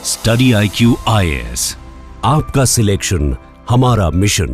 Study IQ IAS, आपका selection हमारा mission.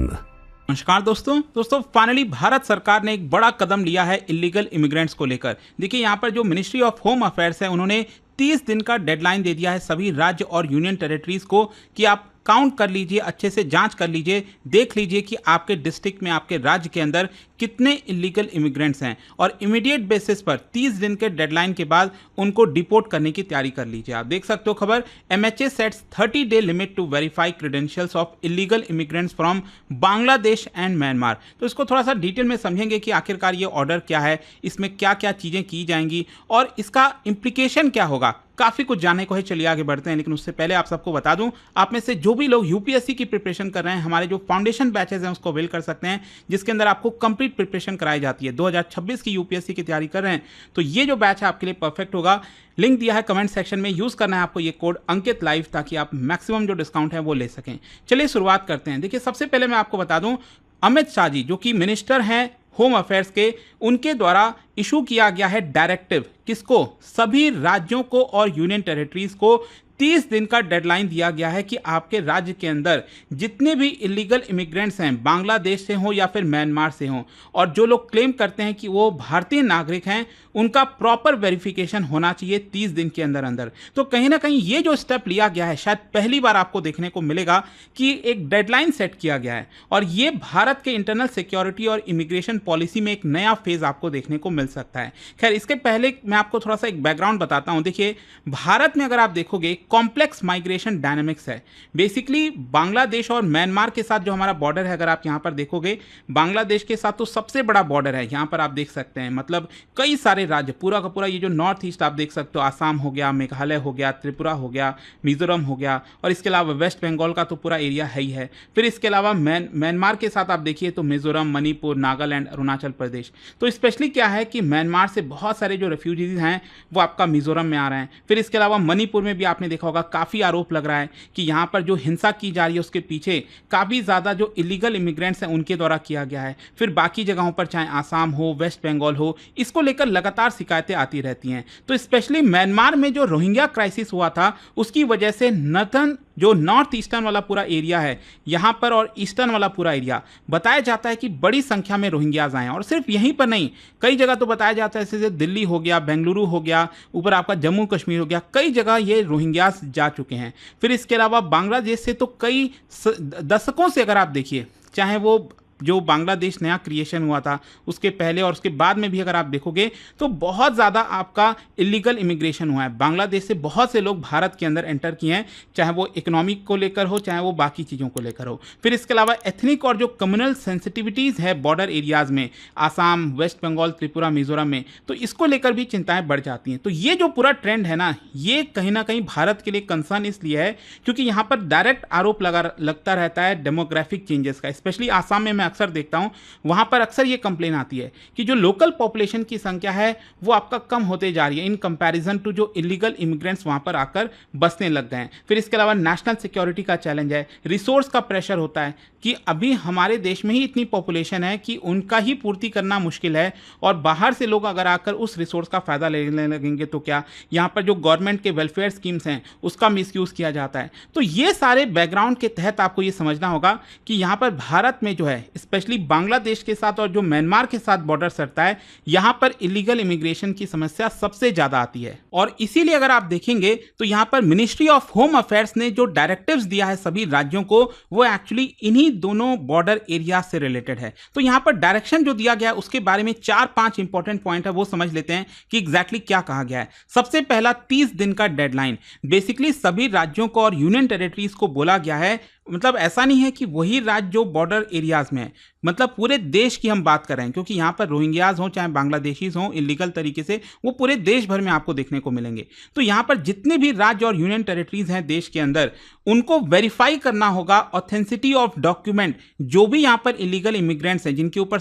नमस्कार दोस्तों फाइनली भारत सरकार ने एक बड़ा कदम लिया है इलीगल इमिग्रेंट्स को लेकर। देखिए यहाँ पर जो मिनिस्ट्री ऑफ होम अफेयर्स है उन्होंने 30 दिन का डेडलाइन दे दिया है सभी राज्य और यूनियन टेरिटरीज को कि आप काउंट कर लीजिए, अच्छे से जांच कर लीजिए, देख लीजिए कि आपके डिस्ट्रिक्ट में, आपके राज्य के अंदर कितने इलीगल इमिग्रेंट्स हैं और इमीडिएट बेसिस पर 30 दिन के डेडलाइन के बाद उनको डिपोर्ट करने की तैयारी कर लीजिए। आप देख सकते हो खबर, MHA sets 30 day limit to verify credentials of illegal immigrants from Bangladesh and Myanmar. तो इसको थोड़ा सा डिटेल में समझेंगे कि आखिरकार ये ऑर्डर क्या है, इसमें क्या क्या चीज़ें की जाएंगी और इसका इम्प्लीकेशन क्या होगा। काफ़ी कुछ जानने को है, चलिए आगे बढ़ते हैं। लेकिन उससे पहले आप सबको बता दूं, आप में से जो भी लोग UPSC की प्रिपरेशन कर रहे हैं, हमारे जो फाउंडेशन बैचेज हैं उसको अवेल कर सकते हैं, जिसके अंदर आपको कंप्लीट प्रिपरेशन कराई जाती है। 2026 की UPSC की तैयारी कर रहे हैं तो ये जो बैच है आपके लिए परफेक्ट होगा। लिंक दिया है कमेंट सेक्शन में, यूज़ करना है आपको ये कोड अंकित लाइव, ताकि आप मैक्सिमम जो डिस्काउंट है वो ले सकें। चलिए शुरुआत करते हैं। देखिए सबसे पहले मैं आपको बता दूं, अमित शाह जी जो कि मिनिस्टर हैं होम अफेयर्स के, उनके द्वारा इशू किया गया है डायरेक्टिव। किसको? सभी राज्यों को और यूनियन टेरिटरीज को 30 दिन का डेडलाइन दिया गया है कि आपके राज्य के अंदर जितने भी इलीगल इमिग्रेंट्स हैं, बांग्लादेश से हों या फिर म्यांमार से हों, और जो लोग क्लेम करते हैं कि वो भारतीय नागरिक हैं, उनका प्रॉपर वेरिफिकेशन होना चाहिए 30 दिन के अंदर अंदर। तो कहीं ना कहीं ये जो स्टेप लिया गया है, शायद पहली बार आपको देखने को मिलेगा कि एक डेडलाइन सेट किया गया है और ये भारत के इंटरनल सिक्योरिटी और इमिग्रेशन पॉलिसी में एक नया फेज आपको देखने को मिल सकता है। खैर, इसके पहले मैं आपको थोड़ा सा एक बैकग्राउंड बताता हूं। देखिए भारत में अगर आप देखोगे कॉम्प्लेक्स माइग्रेशन डायनामिक्स है। बेसिकली बांग्लादेश और म्यांमार के साथ जो हमारा बॉर्डर है, अगर आप यहाँ पर देखोगे बांग्लादेश के साथ तो सबसे बड़ा बॉर्डर है। यहाँ पर आप देख सकते हैं, मतलब कई सारे राज्य, पूरा का पूरा ये जो नॉर्थ ईस्ट आप देख सकते हो, आसाम हो गया, मेघालय हो गया, त्रिपुरा हो गया, मिजोरम हो गया, और इसके अलावा वेस्ट बंगाल का तो पूरा एरिया है ही है। फिर इसके अलावा म्यांमार के साथ आप देखिए तो मिजोरम, मणिपुर, नागालैंड, अरुणाचल प्रदेश। तो स्पेशली क्या है कि म्यांमार से बहुत सारे जो रेफ्यूजीज हैं वो आपका मिजोरम में आ रहे हैं। फिर इसके अलावा मणिपुर में भी आपने देखा होगा, काफ़ी आरोप लग रहा है कि यहाँ पर जो हिंसा की जा रही है उसके पीछे काफ़ी ज़्यादा जो इलीगल इमिग्रेंट्स हैं उनके द्वारा किया गया है। फिर बाकी जगहों पर चाहे आसाम हो, वेस्ट बंगाल हो, इसको लेकर लगातार शिकायतें आती रहती हैं। तो स्पेशली म्यांमार में जो रोहिंग्या क्राइसिस हुआ था उसकी वजह से नॉर्थ ईस्टर्न वाला पूरा एरिया है यहाँ पर, और ईस्टर्न वाला पूरा एरिया, बताया जाता है कि बड़ी संख्या में रोहिंग्याज आए हैं। और सिर्फ यहीं पर नहीं, कई जगह तो बताया जाता है, जैसे दिल्ली हो गया, बेंगलुरु हो गया, ऊपर आपका जम्मू कश्मीर हो गया, कई जगह ये रोहिंग्याज जा चुके हैं। फिर इसके अलावा बांग्लादेश से तो कई दशकों से अगर आप देखिए, चाहे वो जो बांग्लादेश नया क्रिएशन हुआ था उसके पहले और उसके बाद में भी अगर आप देखोगे तो बहुत ज़्यादा आपका इलीगल इमिग्रेशन हुआ है। बांग्लादेश से बहुत से लोग भारत के अंदर एंटर किए हैं, चाहे वो इकोनॉमिक को लेकर हो, चाहे वो बाकी चीज़ों को लेकर हो। फिर इसके अलावा एथनिक और जो कम्युनल सेंसिटिविटीज़ है बॉर्डर एरियाज़ में, आसाम, वेस्ट बंगाल, त्रिपुरा, मिजोरम में, तो इसको लेकर भी चिंताएँ बढ़ जाती हैं। तो ये जो पूरा ट्रेंड है ना, ये कहीं ना कहीं भारत के लिए कंसर्न इसलिए है क्योंकि यहाँ पर डायरेक्ट आरोप लगता रहता है डेमोग्राफिक चेंजेस का। स्पेशली आसाम में मैं अक्सर देखता हूं, वहां पर अक्सर ये कंप्लेन आती है कि जो लोकल पॉपुलेशन की संख्या है वो आपका कम होते जा रही है इन कंपैरिजन टू जो इलीगल इमिग्रेंट्स वहां पर आकर बसने लग गए हैं। फिर इसके अलावा नेशनल सिक्योरिटी का चैलेंज है, रिसोर्स का प्रेशर होता है कि अभी हमारे देश में ही इतनी पॉपुलेशन है कि उनका ही पूर्ति करना मुश्किल है, और बाहर से लोग अगर आकर उस रिसोर्स का फायदा लेने लगेंगे तो क्या, यहाँ पर जो गवर्नमेंट के वेलफेयर स्कीम्स हैं उसका मिसयूज किया जाता है। तो ये सारे बैकग्राउंड के तहत आपको ये समझना होगा कि यहाँ पर भारत में जो है स्पेशली बांग्लादेश के साथ और जो म्यांमार के साथ बॉर्डर सटता है, यहां पर इलीगल इमिग्रेशन की समस्या सबसे ज्यादा आती है। और इसीलिए अगर आप देखेंगे तो यहां पर मिनिस्ट्री ऑफ होम अफेयर्स ने जो डायरेक्टिव्स दिया है सभी राज्यों को, वो एक्चुअली इन्हीं दोनों बॉर्डर एरिया से रिलेटेड है। तो यहां पर डायरेक्शन जो दिया गया है उसके बारे में 4-5 इंपॉर्टेंट पॉइंट है, वो समझ लेते हैं कि एग्जैक्टली क्या कहा गया है। सबसे पहला, 30 दिन का डेडलाइन। बेसिकली सभी राज्यों को और यूनियन टेरिटरीज को बोला गया है, मतलब ऐसा नहीं है कि वही राज्य जो बॉर्डर एरियाज में है, मतलब पूरे देश की हम बात कर रहे हैं, क्योंकि यहाँ पर रोहिंग्याज हों चाहे बांग्लादेशीज हों इलीगल तरीके से, वो पूरे देश भर में आपको देखने को मिलेंगे। तो यहाँ पर जितने भी राज्य और यूनियन टेरिटरीज हैं देश के अंदर, उनको वेरीफाई करना होगा ऑथेंसिटी ऑफ डॉक्यूमेंट। जो भी यहाँ पर इलीगल इमिग्रेंट्स हैं जिनके ऊपर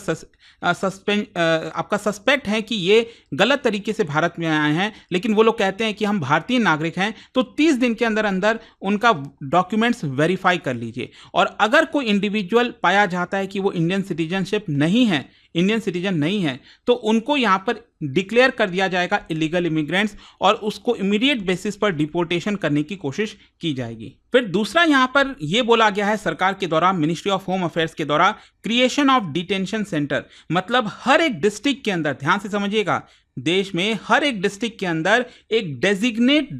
आपका सस्पेक्ट है कि ये गलत तरीके से भारत में आए हैं, लेकिन वो लोग कहते हैं कि हम भारतीय नागरिक हैं, तो 30 दिन के अंदर अंदर उनका डॉक्यूमेंट्स वेरीफाई कर लीजिए। और अगर कोई इंडिविजुअल पाया जाता है कि वो इंडियन सिटीजनशिप नहीं है, इंडियन सिटीजन नहीं है तो उनको यहाँ पर डिक्लेयर कर दिया जाएगा इलीगल इमिग्रेंट्स और उसको इमीडिएट बेसिस पर डिपोर्टेशन करने की कोशिश की जाएगी। फिर दूसरा यहाँ पर यह बोला गया है सरकार के द्वारा, मिनिस्ट्री ऑफ होम अफेयर्स के द्वारा, क्रिएशन ऑफ डिटेंशन सेंटर। मतलब हर एक डिस्ट्रिक्ट के अंदर, ध्यान से समझिएगा, देश में हर एक डिस्ट्रिक्ट के अंदर एक डेजिग्नेट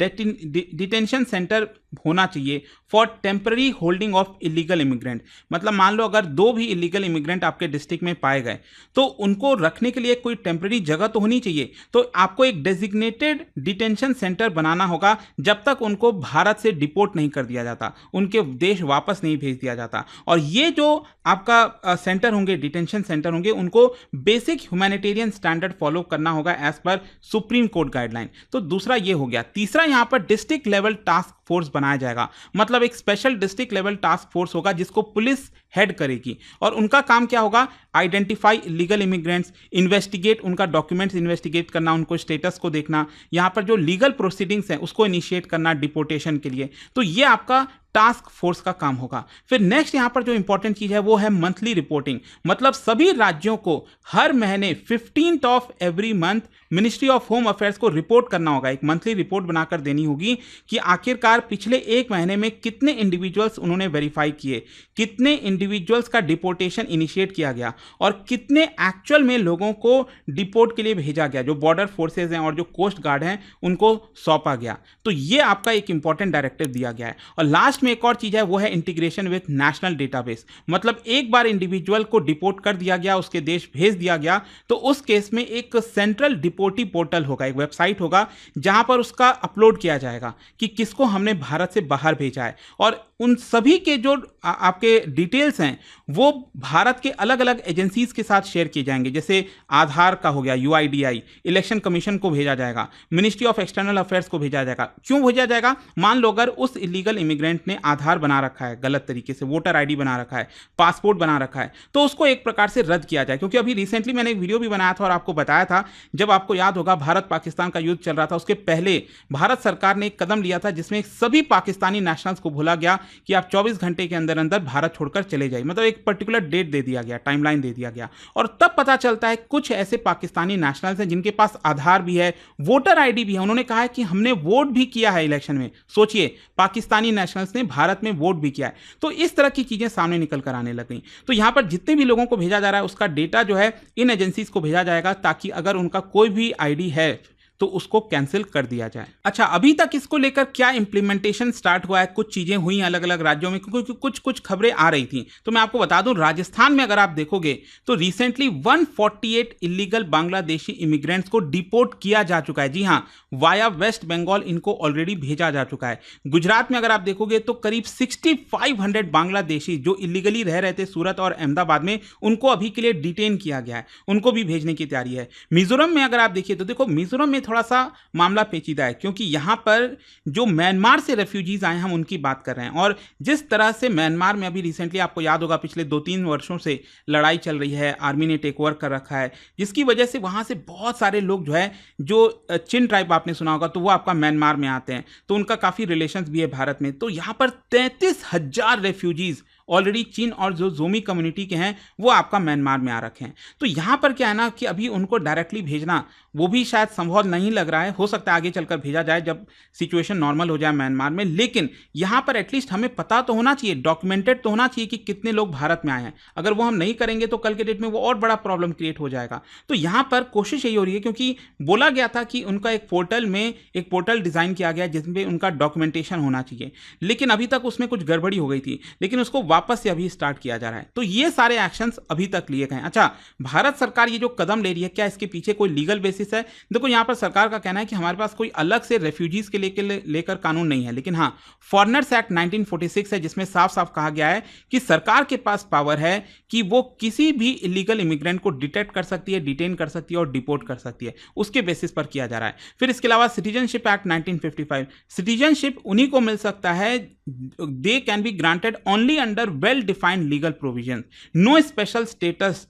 डिटेंशन सेंटर होना चाहिए for temporary holding of illegal immigrant. मतलब मान लो अगर 2 भी इलीगल इमिग्रेंट आपके डिस्ट्रिक्ट में पाए गए तो उनको रखने के लिए कोई टेम्पररी जगह तो होनी चाहिए, तो आपको एक डेजिग्नेटेड डिटेंशन सेंटर बनाना होगा जब तक उनको भारत से डिपोर्ट नहीं कर दिया जाता, उनके देश वापस नहीं भेज दिया जाता। और ये जो आपका सेंटर होंगे, डिटेंशन सेंटर होंगे, उनको बेसिक ह्यूमैनिटेरियन स्टैंडर्ड फॉलो करना होगा as per supreme court guideline. तो दूसरा ये हो गया। तीसरा यहां पर डिस्ट्रिक्ट लेवल टास्क फोर्स बनाया जाएगा। मतलब एक special district level task force होगा जिसको पुलिस हेड करेगी और उनका काम क्या होगा, आइडेंटिफाई इलीगल इमिग्रेंट्स, इन्वेस्टिगेट, उनका डॉक्यूमेंट्स इन्वेस्टिगेट करना, उनको स्टेटस को देखना, यहां पर जो लीगल प्रोसीडिंग्स हैं उसको इनिशिएट करना डिपोर्टेशन के लिए। तो ये आपका टास्क फोर्स का काम होगा। फिर नेक्स्ट यहां पर जो इंपॉर्टेंट चीज है वो है मंथली रिपोर्टिंग। मतलब सभी राज्यों को हर महीने 15th of every month ministry of home affairs को रिपोर्ट करना होगा, एक मंथली रिपोर्ट बनाकर देनी होगी कि आखिरकार पिछले 1 महीने में कितने इंडिविजुअल्स उन्होंने वेरीफाई किए, कितने इंडिविजुअल्स का डिपोर्टेशन इनिशिएट किया गया और कितने एक्चुअल में लोगों को डिपोर्ट के लिए भेजा गया, जो बॉर्डर फोर्सेज हैं और जो कोस्ट गार्ड हैं उनको सौंपा गया। तो ये आपका एक इंपॉर्टेंट डायरेक्टिव दिया गया है। और लास्ट में एक और चीज है वो है इंटीग्रेशन विथ नेशनल डेटाबेस। मतलब एक बार इंडिविजुअल को डिपोर्ट कर दिया गया, उसके देश भेज दिया गया, तो उस केस में एक सेंट्रल डिपोर्टी पोर्टल होगा, एक वेबसाइट होगा जहां पर उसका अपलोड किया जाएगा कि किसको हमने भारत से बाहर भेजा है और उन सभी के जो आपके डिटेल्स हैं वो भारत के अलग अलग एजेंसीज के साथ शेयर किए जाएंगे। जैसे आधार का हो गया, UIDAI, इलेक्शन कमीशन को भेजा जाएगा, मिनिस्ट्री ऑफ एक्सटर्नल अफेयर्स को भेजा जाएगा। क्यों भेजा जाएगा? मान लो अगर उस इलीगल इमिग्रेंट ने आधार बना रखा है गलत तरीके से, वोटर ID बना रखा है, पासपोर्ट बना रखा है, तो उसको एक प्रकार से रद्द किया जाए। क्योंकि अभी रिसेंटली मैंने एक वीडियो भी बनाया था और आपको बताया था, जब आपको याद होगा भारत पाकिस्तान का युद्ध चल रहा था, उसके पहले भारत सरकार ने एक कदम लिया था जिसमें सभी पाकिस्तानी नेशनल्स को बोला गया कि आप 24 घंटे के अंदर अंदर भारत छोड़कर चले जाइए। मतलब एक पर्टिकुलर डेट दे दिया गया, टाइमलाइन दे दिया गया। और तब पता चलता है कुछ ऐसे पाकिस्तानी नेशनल्स हैं जिनके पास आधार भी है, वोटर ID भी है, उन्होंने कहा है कि हमने वोट भी किया है इलेक्शन में। सोचिए, पाकिस्तानी नेशनल्स ने भारत में वोट भी किया है। तो इस तरह की चीजें सामने निकल कर आने लग गई। तो यहां पर जितने भी लोगों को भेजा जा रहा है उसका डेटा जो है इन एजेंसीज को भेजा जाएगा ताकि अगर उनका कोई भी ID है तो उसको कैंसिल कर दिया जाए। अच्छा, अभी तक इसको लेकर क्या इंप्लीमेंटेशन स्टार्ट हुआ है, कुछ चीजें हुई अलग अलग राज्यों में, क्योंकि कुछ खबरें आ रही थी। तो मैं आपको बता दूं, राजस्थान में अगर आप देखोगे तो रिसेंटली 148 इलीगल बांग्लादेशी इमिग्रेंट्स को डिपोर्ट किया जा चुका है। जी हां, वाया वेस्ट बंगाल इनको ऑलरेडी भेजा जा चुका है। गुजरात में अगर आप देखोगे तो करीब 6500 बांग्लादेशी जो इलीगली रह रहे थे सूरत और अहमदाबाद में, उनको अभी के लिए डिटेन किया गया है, उनको भी भेजने की तैयारी है। मिजोरम में अगर आप देखिए तो देखो, मिजोरम में थोड़ा सा मामला पेचीदा है क्योंकि यहां पर जो म्यांमार से रेफ्यूजीज आए, हम उनकी बात कर रहे हैं। और जिस तरह से म्यांमार में अभी रिसेंटली आपको याद होगा पिछले 2-3 वर्षों से लड़ाई चल रही है, आर्मी ने टेक ओवर कर रखा है, जिसकी वजह से वहां से बहुत सारे लोग जो है, जो चिन ट्राइब आपने सुना होगा, तो वो आपका म्यांमार में आते हैं, तो उनका काफी रिलेशंस भी है भारत में। तो यहां पर 33,000 रेफ्यूजीज ऑलरेडी चीन और जो जोमी कम्युनिटी के हैं वो आपका म्यांमार में आ रखे हैं। तो यहां पर क्या है ना कि अभी उनको डायरेक्टली भेजना वो भी शायद संभव नहीं लग रहा है। हो सकता है आगे चलकर भेजा जाए जब सिचुएशन नॉर्मल हो जाए म्यांमार में, लेकिन यहां पर एटलीस्ट हमें पता तो होना चाहिए, डॉक्यूमेंटेड तो होना चाहिए कि कितने लोग भारत में आए हैं। अगर वो हम नहीं करेंगे तो कल के डेट में वो और बड़ा प्रॉब्लम क्रिएट हो जाएगा। तो यहां पर कोशिश यही हो रही है, क्योंकि बोला गया था कि उनका एक पोर्टल डिजाइन किया गया जिसमें उनका डॉक्यूमेंटेशन होना चाहिए, लेकिन अभी तक उसमें कुछ गड़बड़ी हो गई थी, लेकिन उसको वापस से अभी स्टार्ट किया जा रहा है। तो ये सारे एक्शंस अभी तक लिए गए हैं। अच्छा, भारत सरकार ये जो कदम ले रही है, क्या इसके पीछे कोई लीगल बेसिस है? देखो, यहां पर सरकार का कहना है कि हमारे पास कोई अलग से रेफ्यूजीज के लेकर कानून नहीं है, लेकिन हां, फॉरेनर्स एक्ट 1946 है जिसमें साफ साफ कहा गया है कि सरकार के पास पावर है कि वो किसी भी इलीगल इमिग्रेंट को डिटेक्ट कर सकती है, डिटेन कर सकती है और डिपोर्ट कर सकती है। उसके बेसिस पर किया जा रहा है। फिर इसके अलावा सिटीजनशिप एक्ट 1955, सिटीजनशिप उन्हीं को मिल सकता है, they can be granted only under well defined legal provision, no special status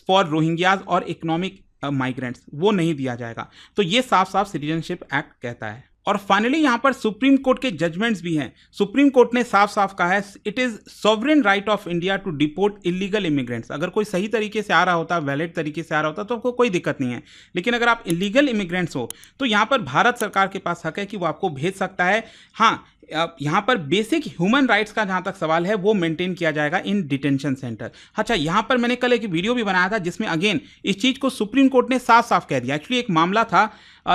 for Rohingyas और इकोनॉमिक माइग्रेंट्स, वो नहीं दिया जाएगा। तो ये साफ साफ सिटीजनशिप एक्ट कहता है। और फाइनली यहाँ पर सुप्रीम कोर्ट के जजमेंट्स भी हैं। सुप्रीम कोर्ट ने साफ साफ कहा है it is sovereign right of India to deport illegal immigrants. अगर कोई सही तरीके से आ रहा होता, वैलिड तरीके से आ रहा होता तो आपको कोई दिक्कत नहीं है, लेकिन अगर आप इलीगल इमिग्रेंट्स हो तो यहाँ पर भारत सरकार के पास हक है कि वो आपको भेज सकता है। हाँ, यहाँ पर बेसिक ह्यूमन राइट्स का जहाँ तक सवाल है वो मेंटेन किया जाएगा इन डिटेंशन सेंटर। अच्छा, यहाँ पर मैंने कल एक वीडियो भी बनाया था जिसमें अगेन इस चीज़ को सुप्रीम कोर्ट ने साफ साफ कह दिया। एक्चुअली एक मामला था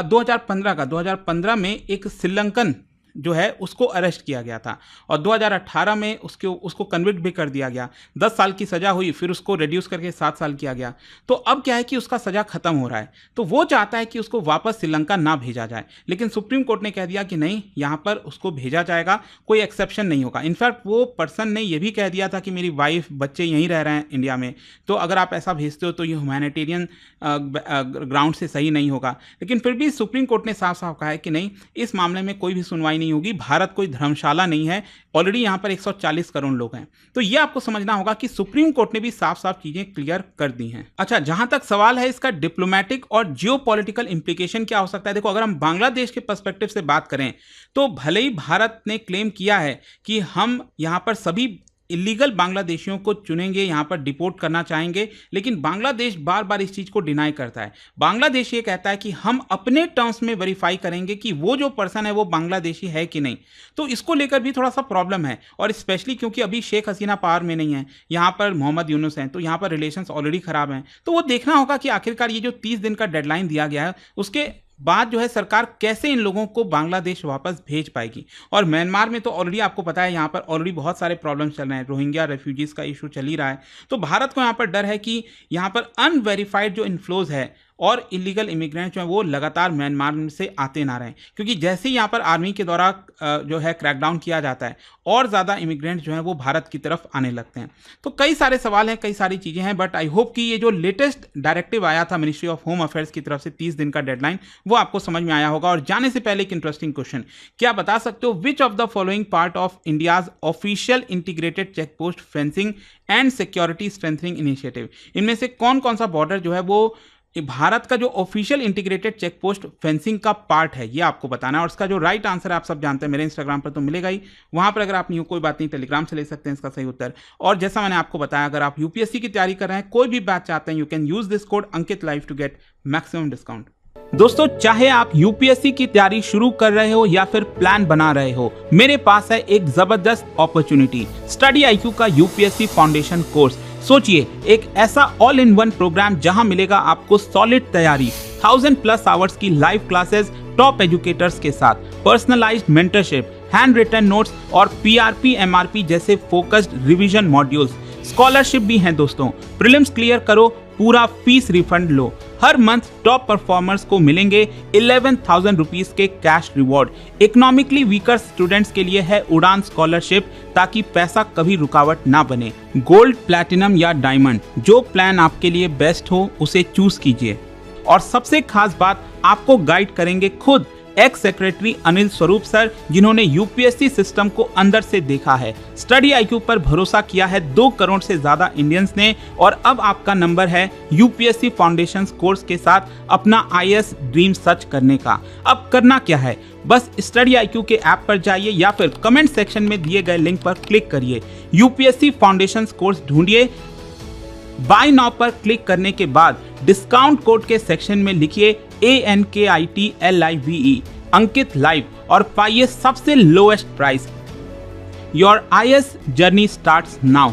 2015 का। 2015 में एक श्रीलंकन जो है उसको अरेस्ट किया गया था और 2018 में उसको कन्विक्ट भी कर दिया गया। 10 साल की सज़ा हुई, फिर उसको रिड्यूस करके 7 साल किया गया। तो अब क्या है कि उसका सज़ा खत्म हो रहा है, तो वो चाहता है कि उसको वापस श्रीलंका ना भेजा जाए, लेकिन सुप्रीम कोर्ट ने कह दिया कि नहीं, यहाँ पर उसको भेजा जाएगा, कोई एक्सेप्शन नहीं होगा। इनफैक्ट वो पर्सन ने ये भी कह दिया था कि मेरी वाइफ बच्चे यहीं रह रहे हैं इंडिया में, तो अगर आप ऐसा भेजते हो तो ये ह्यूमैनिटेरियन ग्राउंड से सही नहीं होगा। लेकिन फिर भी सुप्रीम कोर्ट ने साफ साफ कहा है कि नहीं, इस मामले में कोई भी सुनवाई नहीं होगी। भारत कोई धर्मशाला नहीं है, ऑलरेडी यहां पर 140 करोड़ लोग हैं। तो यह आपको समझना होगा कि सुप्रीम कोर्ट ने भी साफ साफ चीजें क्लियर कर दी हैं। अच्छा, जहां तक सवाल है इसका डिप्लोमेटिक और जियोपॉलिटिकल इंप्लीकेशन क्या हो सकता है, देखो अगर हम बांग्लादेश के पर्सपेक्टिव से बात करें तो भले ही भारत ने क्लेम किया है कि हम यहां पर सभी इलीगल बांग्लादेशियों को चुनेंगे, यहाँ पर डिपोर्ट करना चाहेंगे, लेकिन बांग्लादेश बार बार इस चीज़ को डिनाई करता है। बांग्लादेश ये कहता है कि हम अपने टर्म्स में वेरीफाई करेंगे कि वो जो पर्सन है वो बांग्लादेशी है कि नहीं। तो इसको लेकर भी थोड़ा सा प्रॉब्लम है, और स्पेशली क्योंकि अभी शेख हसीना पावर में नहीं है, यहाँ पर मोहम्मद यूनुस हैं, तो यहाँ पर रिलेशंस ऑलरेडी ख़राब हैं। तो वो देखना होगा कि आखिरकार ये जो 30 दिन का डेडलाइन दिया गया है उसके बाद जो है सरकार कैसे इन लोगों को बांग्लादेश वापस भेज पाएगी। और म्यांमार में तो ऑलरेडी आपको पता है यहाँ पर ऑलरेडी बहुत सारे प्रॉब्लम्स चल रहे हैं, रोहिंग्या रेफ्यूजीज का इशू चल ही रहा है। तो भारत को यहाँ पर डर है कि यहाँ पर अनवेरीफाइड जो इनफ्लोज है और इलीगल इमिग्रेंट जो है वो लगातार म्यांमार से आते ना रहें, क्योंकि जैसे ही यहाँ पर आर्मी के द्वारा जो है क्रैकडाउन किया जाता है और ज़्यादा इमिग्रेंट जो है वो भारत की तरफ आने लगते हैं। तो कई सारे सवाल हैं, कई सारी चीज़ें हैं, बट आई होप कि ये जो लेटेस्ट डायरेक्टिव आया था मिनिस्ट्री ऑफ होम अफेयर्स की तरफ से 30 दिन का डेडलाइन, वो आपको समझ में आया होगा। और जाने से पहले एक इंटरेस्टिंग क्वेश्चन, क्या बता सकते हो which of the following part of India's official integrated check post fencing and security strengthening initiative, इनमें से कौन कौन सा बॉर्डर जो है वो भारत का जो official integrated check post fencing का पार्ट है, ये आपको बताना है। और इसका जो राइट आंसर है आप सब जानते हैं, मेरे इंस्टाग्राम पर तो मिलेगा ही, वहां पर अगर आप नहीं हो कोई बात नहीं, टेलीग्राम से ले सकते हैं इसका सही उत्तर। और जैसा मैंने आपको बताया, अगर आप यूपीएससी की तैयारी कर रहे हैं, कोई भी बैच चाहते हैं, you can use this code Ankit live to get maximum discount. दोस्तों, चाहे आप यूपीएससी की तैयारी शुरू कर रहे हो या फिर प्लान बना रहे हो, मेरे पास है एक जबरदस्त अपॉर्चुनिटी, स्टडी IQ का यूपीएससी फाउंडेशन कोर्स। सोचिए, एक ऐसा ऑल इन वन प्रोग्राम जहां मिलेगा आपको सॉलिड तैयारी, 1000+ आवर्स की लाइव क्लासेस टॉप एजुकेटर्स के साथ, personalised mentorship, hand written notes और PRP MRP जैसे फोकस्ड रिवीजन मॉड्यूल्स। स्कॉलरशिप भी हैं दोस्तों, प्रीलिम्स क्लियर करो, पूरा फीस रिफंड लो। हर मंथ टॉप परफॉर्मर्स को मिलेंगे 11,000 रुपीज के cash reward. Economically weaker students के लिए है उड़ान स्कॉलरशिप, ताकि पैसा कभी रुकावट ना बने। गोल्ड, प्लैटिनम या डायमंड, जो प्लान आपके लिए बेस्ट हो उसे चूज कीजिए। और सबसे खास बात, आपको गाइड करेंगे खुद x secretary Anil Swarup sir, जिन्होंने यूपीएससी सिस्टम को अंदर से देखा है। स्टडी IQ पर भरोसा किया है 2 करोड़ से ज्यादा इंडियंस ने, और अब आपका नंबर है यूपीएससी फाउंडेशन कोर्स के साथ अपना IAS ड्रीम सर्च करने का। अब करना क्या है, बस स्टडी IQ के ऐप पर जाइए या फिर कमेंट सेक्शन में दिए गए लिंक पर क्लिक करिए, यूपीएससी फाउंडेशन कोर्स ढूंढिए, बाय नाउ पर क्लिक करने के बाद डिस्काउंट कोड के सेक्शन में लिखिए ANKITLIVE अंकित लाइव और पाइए सबसे lowest price. Your IAS journey starts now.